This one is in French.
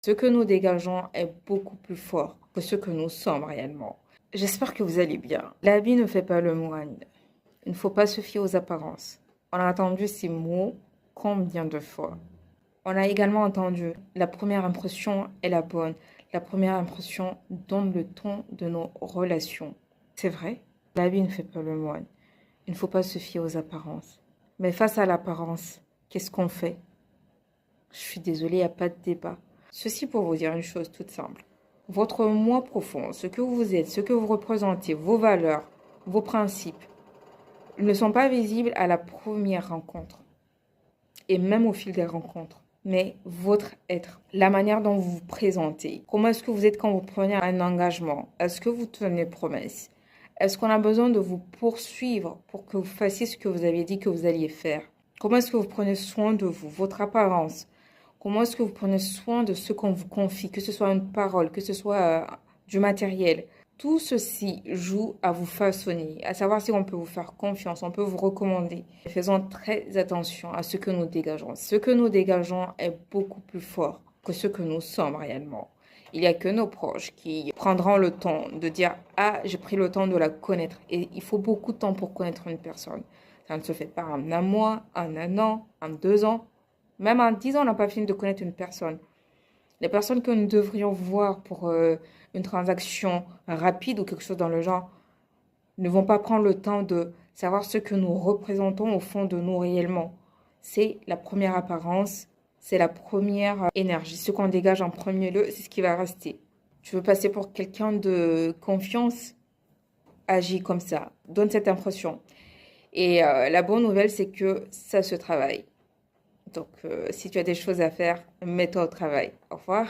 Ce que nous dégageons est beaucoup plus fort que ce que nous sommes réellement. J'espère que vous allez bien. L'habit ne fait pas le moine. Il ne faut pas se fier aux apparences. On a entendu ces mots combien de fois? On a également entendu la première impression est la bonne. La première impression donne le ton de nos relations. C'est vrai, l'habit ne fait pas le moine. Il ne faut pas se fier aux apparences. Mais face à l'apparence, qu'est-ce qu'on fait? Je suis désolée, il n'y a pas de débat. Ceci pour vous dire une chose toute simple. Votre moi profond, ce que vous êtes, ce que vous représentez, vos valeurs, vos principes, ils ne sont pas visibles à la première rencontre et même au fil des rencontres. Mais votre être, la manière dont vous vous présentez, comment est-ce que vous êtes quand vous prenez un engagement, est-ce que vous tenez promesse, est-ce qu'on a besoin de vous poursuivre pour que vous fassiez ce que vous aviez dit que vous alliez faire? Comment est-ce que vous prenez soin de vous, votre apparence? Comment est-ce que vous prenez soin de ce qu'on vous confie, que ce soit une parole, que ce soit du matériel? Tout ceci joue à vous façonner, à savoir si on peut vous faire confiance, on peut vous recommander. Faisons très attention à ce que nous dégageons. Ce que nous dégageons est beaucoup plus fort que ce que nous sommes réellement. Il n'y a que nos proches qui prendront le temps de dire « Ah, j'ai pris le temps de la connaître ». Et il faut beaucoup de temps pour connaître une personne. Ça ne se fait pas en un mois, en un an, en 2 ans. Même en 10 ans, on n'a pas fini de connaître une personne. Les personnes que nous devrions voir pour une transaction rapide ou quelque chose dans le genre ne vont pas prendre le temps de savoir ce que nous représentons au fond de nous réellement. C'est la première apparence, c'est la première énergie. Ce qu'on dégage en premier lieu, c'est ce qui va rester. Tu veux passer pour quelqu'un de confiance, agis comme ça, donne cette impression. Et la bonne nouvelle, c'est que ça se travaille. Donc, si tu as des choses à faire, mets-toi au travail. Au revoir.